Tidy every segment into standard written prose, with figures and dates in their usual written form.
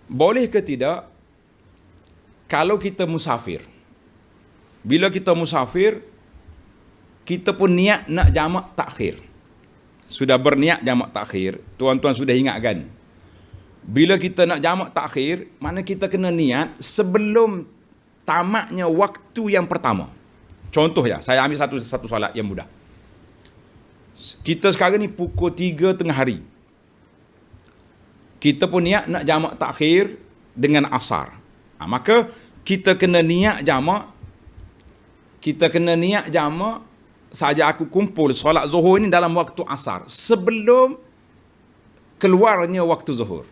Boleh ke tidak kalau kita musafir? Bila kita musafir, kita pun niat nak jamak takhir. Sudah berniat jamak takhir, tuan-tuan sudah ingatkan. Bila kita nak jamak takhir, mana kita kena niat sebelum tamatnya waktu yang pertama. Contoh ya, saya ambil satu solat yang mudah. Kita sekarang ni pukul 3 tengah hari. Kita pun niat nak jamak takhir dengan asar. Maka kita kena niat jamak. Kita kena niat jamak saja aku kumpul solat zuhur ni dalam waktu asar. Sebelum keluarnya waktu zuhur.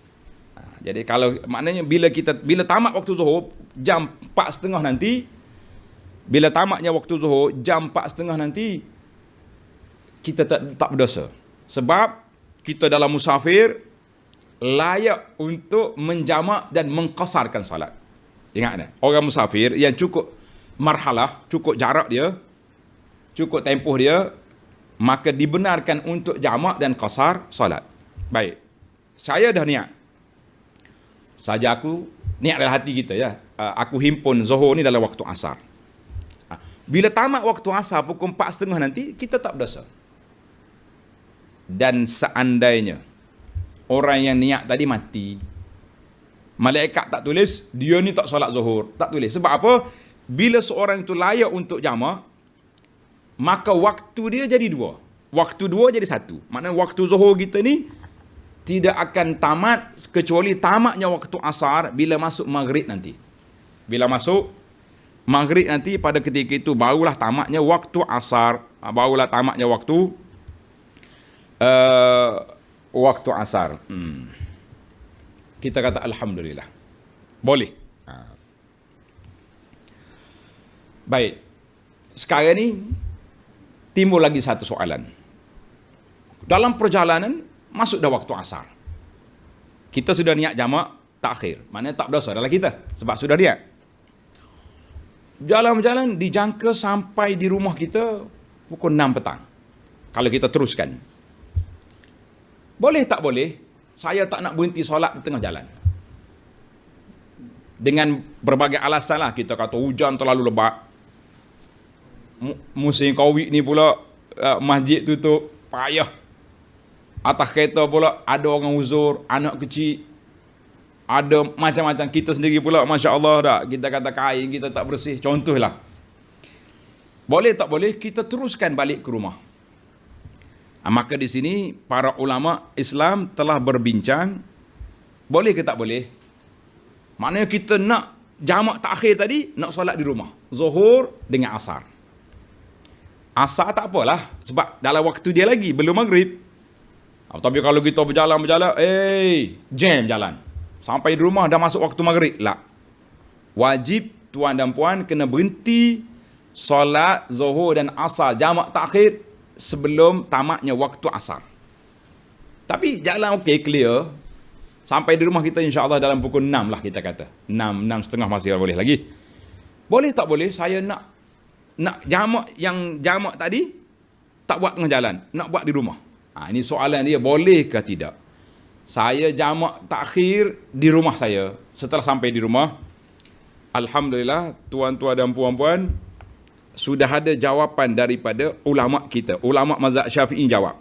Jadi kalau maknanya bila tamat waktu zuhur jam 4.30 nanti, bila tamatnya waktu zuhur jam 4.30 nanti, kita tak berdosa. Sebab kita dalam musafir layak untuk menjamak dan mengqasarkan salat. Ingat ni, orang musafir yang cukup marhalah, cukup jarak dia, cukup tempoh dia, maka dibenarkan untuk jamak dan qasar salat. Baik. Saya dah niat. Saja aku niat dalam hati kita ya. Aku himpun zuhur ni dalam waktu asar. Bila tamat waktu asar pukul 4.30 nanti, kita tak berdosa. Dan seandainya orang yang niat tadi mati, malaikat tak tulis dia ni tak solat zuhur, tak tulis. Sebab apa? Bila seorang itu layak untuk jamak, maka waktu dia jadi dua. Waktu dua jadi satu. Maknanya waktu zuhur kita ni tidak akan tamat kecuali tamatnya waktu asar bila masuk maghrib nanti. Bila masuk maghrib nanti, pada ketika itu barulah tamatnya waktu asar, barulah tamatnya waktu waktu asar. Kita kata alhamdulillah. Boleh. Baik. Sekarang ni timbul lagi satu soalan. Dalam perjalanan masuk dah waktu asar. Kita sudah niat jamak takhir. Maknanya tak berdosa dalam kita sebab sudah niat. Jalan-jalan dijangka sampai di rumah kita pukul 6 petang. Kalau kita teruskan. Boleh tak boleh? Saya tak nak berhenti solat di tengah jalan. Dengan berbagai alasan lah. Kita kata hujan terlalu lebat. Musim Covid ni pula masjid tutup, payah. Atas kereta pula ada orang uzur, anak kecil, ada macam-macam. Kita sendiri pula Masya Allah dah, kita kata kain kita tak bersih, contohlah. Boleh tak boleh kita teruskan balik ke rumah. Maka di sini para ulama Islam telah berbincang, boleh ke tak boleh? Maknanya kita nak jamak takhir tadi, nak solat di rumah, zuhur dengan asar. Asar tak apalah, sebab dalam waktu dia lagi, belum maghrib. Tapi kalau kita berjalan, jam jalan. Sampai di rumah dah masuk waktu maghrib. Tak. Wajib tuan dan puan kena berhenti solat zuhur dan asar jamak takhir sebelum tamatnya waktu asar. Tapi jalan okey, clear. Sampai di rumah kita insya-Allah dalam pukul 6 lah kita kata. 6.30 masih boleh lagi. Boleh tak boleh saya nak jamak yang jamak tadi tak buat tengah jalan, nak buat di rumah. Ini soalan dia, boleh ke tidak? Saya jamak takhir di rumah saya. Setelah sampai di rumah, alhamdulillah tuan-tuan dan puan-puan, sudah ada jawapan daripada ulama kita. Ulama mazhab Syafi'i jawab.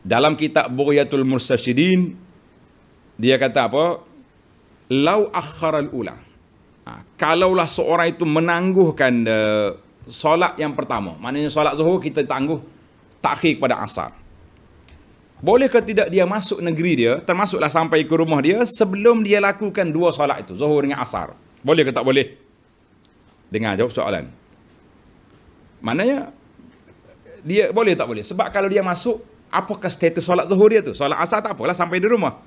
Dalam kitab Bughyatul Mursyidin, dia kata apa? Lau akharal ula. Kalaulah seorang itu menangguhkan solat yang pertama, maknanya solat zuhur kita tangguh takhir pada asar. Boleh ke tidak dia masuk negeri dia, termasuklah sampai ke rumah dia sebelum dia lakukan dua solat itu, zuhur dengan asar? Boleh ke tak boleh? Dengar jawab soalan. Maknanya dia boleh tak boleh? Sebab kalau dia masuk, apakah status solat zuhur dia tu? Solat asar tak apalah sampai di rumah.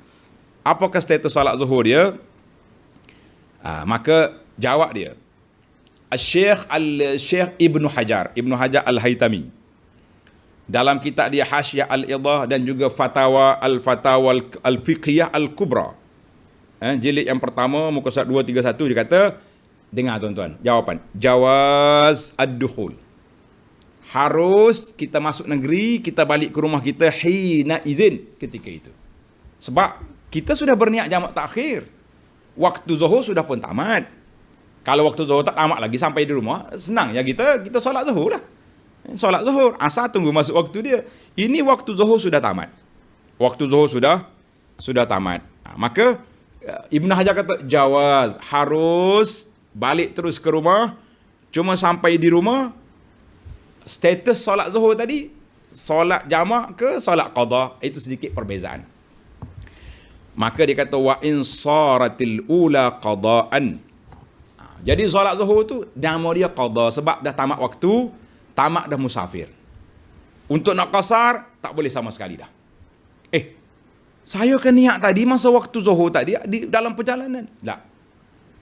Apakah status solat zuhur dia? Maka jawab dia Syekh Ibnu Hajar Al-Haytami dalam kitab dia Hasyiah Al-Idah dan juga Fatawa Al-Fiqhiyah Al-Kubra, jilid yang pertama muka surat 231, dia kata, dengar tuan-tuan, jawapan jawaz ad-dukhul, harus kita masuk negeri, kita balik ke rumah kita hina izin ketika itu. Sebab kita sudah berniat jamak takhir. Waktu zuhur sudah pun tamat. Kalau waktu zuhur tak tamat lagi sampai di rumah, senang ya kita solat zuhur lah. Solat zuhur, asal tunggu masuk waktu dia. Ini waktu zuhur sudah tamat. Waktu zuhur sudah tamat. Maka Ibn Hajar kata jawaz, harus balik terus ke rumah. Cuma sampai di rumah, status solat zuhur tadi, solat jamak ke solat qada, itu sedikit perbezaan. Maka dia kata wa in saratil ula qadaan. Jadi solat zuhur tu nama dia qada sebab dah tamat waktu, tamat dah musafir. Untuk nak qasar tak boleh sama sekali dah. Saya kan niat tadi masa waktu zuhur tadi di dalam perjalanan. Tak.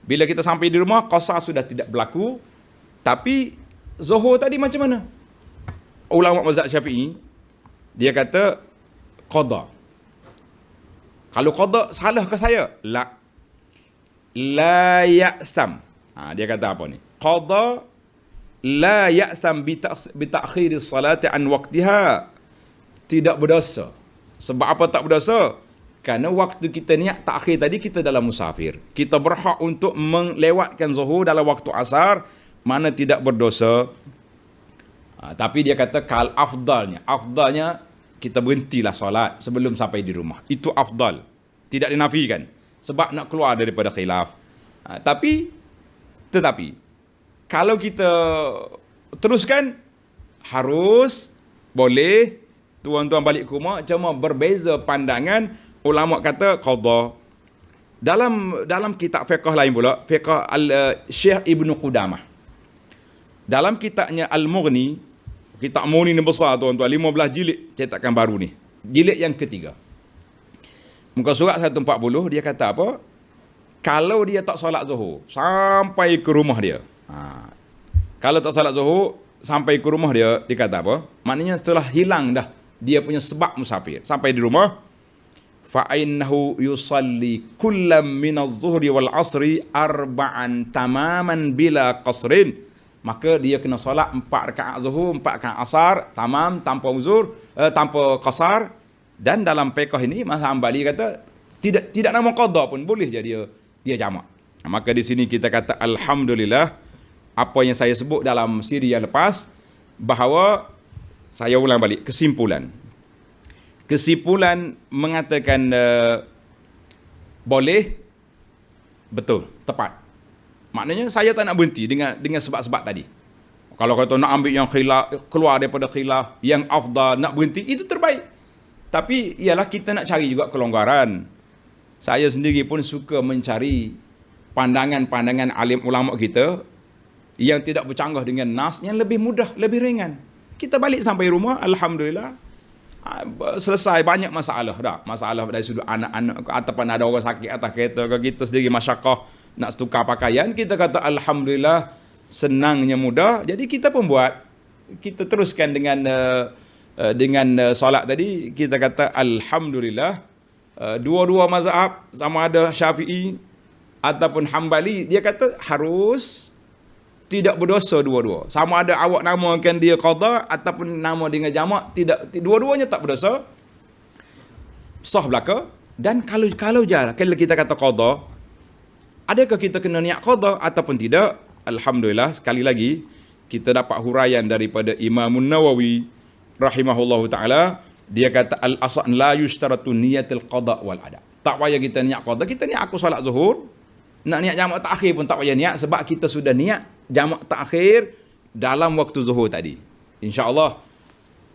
Bila kita sampai di rumah, qasar sudah tidak berlaku. Tapi zuhur tadi macam mana? Ulama mazhab Syafi'i dia kata qada. Kalau qada salah ke saya? La ya'sam. Dia kata apa ni? Qada la ya'sam bi ta'khir as-salati an waqtiha. Tidak berdosa. Sebab apa tak berdosa? Kerana waktu kita niat takhir tadi kita dalam musafir. Kita berhak untuk melewatkan zuhur dalam waktu asar, mana tidak berdosa. Tapi dia kata afdalnya kita berhentilah solat sebelum sampai di rumah. Itu afdal. Tidak dinafikan. Sebab nak keluar daripada khilaf. Tetapi kalau kita teruskan, harus, boleh, tuan-tuan balik ke rumah, cuma berbeza pandangan. Ulama kata qada. Dalam kitab fiqh lain pula, fiqh Syekh Ibn Qudamah. Dalam kitabnya Al-Mughni, kitab Mughni ni besar tuan-tuan, 15 jilid cetakan baru ni. Jilid yang ketiga. Muka surat 140 dia kata apa? Kalau dia tak solat zuhur sampai ke rumah dia. Kalau tak solat zuhur sampai ke rumah dia, dia kata apa? Maknanya setelah hilang dah dia punya sebab musafir. Sampai di rumah, fa'innahu yusalli kullam minaz-zuhri wal-asri arba'an tamaman bila qasrin. Maka dia kena solat 4 rakaat zuhur, 4 rakaat asar, tamam, tanpa uzur, tanpa qasar. Dan dalam fiqh ini, Mazhab Hambali kata, tidak nama qada pun, boleh je dia jamak. Maka di sini kita kata, alhamdulillah, apa yang saya sebut dalam siri yang lepas, bahawa, saya ulang balik, kesimpulan mengatakan boleh, betul, tepat. Maknanya saya tak nak berhenti dengan sebab-sebab tadi. Kalau kata nak ambil yang khilaf, keluar daripada khilaf, yang afdal, nak berhenti, itu terbaik. Tapi ialah kita nak cari juga kelonggaran. Saya sendiri pun suka mencari pandangan-pandangan alim ulama kita yang tidak bercanggah dengan nas, yang lebih mudah, lebih ringan. Kita balik sampai rumah, alhamdulillah, selesai banyak masalah dah. Masalah dari sudut anak-anak, ataupun ada orang sakit atas kereta, kita sendiri masyarakah nak tukar pakaian, kita kata alhamdulillah, senangnya mudah. Jadi kita pun buat, kita teruskan dengan solat tadi, kita kata alhamdulillah. Dua-dua mazhab, sama ada Syafi'i ataupun Hambali, dia kata harus tidak berdosa dua-dua. Sama ada awak namakan dia qada ataupun nama dengan jamak, tidak, dua-duanya tak berdosa, sah belaka. Dan kalau kita kata qada, adakah kita kena niat qada ataupun tidak? Alhamdulillah, sekali lagi kita dapat huraian daripada Imam Nawawi rahimahullahu taala. Dia kata al-asal la yushtaratu niyatul qada wal ada. Tak payah kita niat qada, kita niat aku solat zuhur, nak niat jamak takhir pun tak payah niat, sebab kita sudah niat jamak takhir dalam waktu zuhur tadi. Insya-Allah,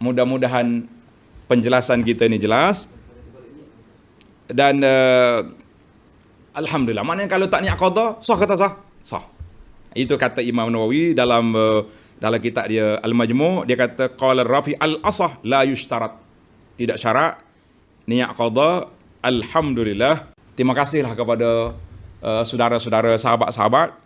mudah-mudahan penjelasan kita ni jelas. Dan alhamdulillah, maknanya kalau tak niat qada, sah kata sah? Sah. Itu kata Imam Nawawi dalam kitab dia Al-Majmu', dia kata qala Rafi al-asah la yushtarat. Tidak syarat niat qada. Alhamdulillah. Terima kasihlah kepada saudara-saudara, sahabat-sahabat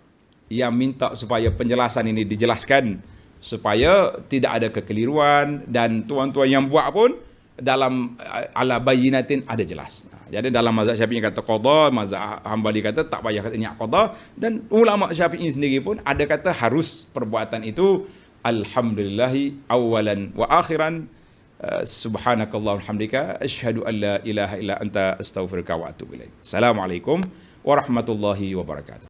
yang minta supaya penjelasan ini dijelaskan, supaya tidak ada kekeliruan, dan tuan-tuan yang buat pun dalam ala bayyinatin ada jelas. Jadi dalam mazhab Syafi'i kata qada, mazhab Hambali kata tak payah kata niat qada, dan ulama Syafi'i sendiri pun ada kata harus perbuatan itu. Alhamdulillahi awalan wa akhiran. Subhanakallah alhamdulillah asyhadu an la ilaha illa anta astaghfiruka wa atubu ilaik. Assalamualaikum warahmatullahi wabarakatuh.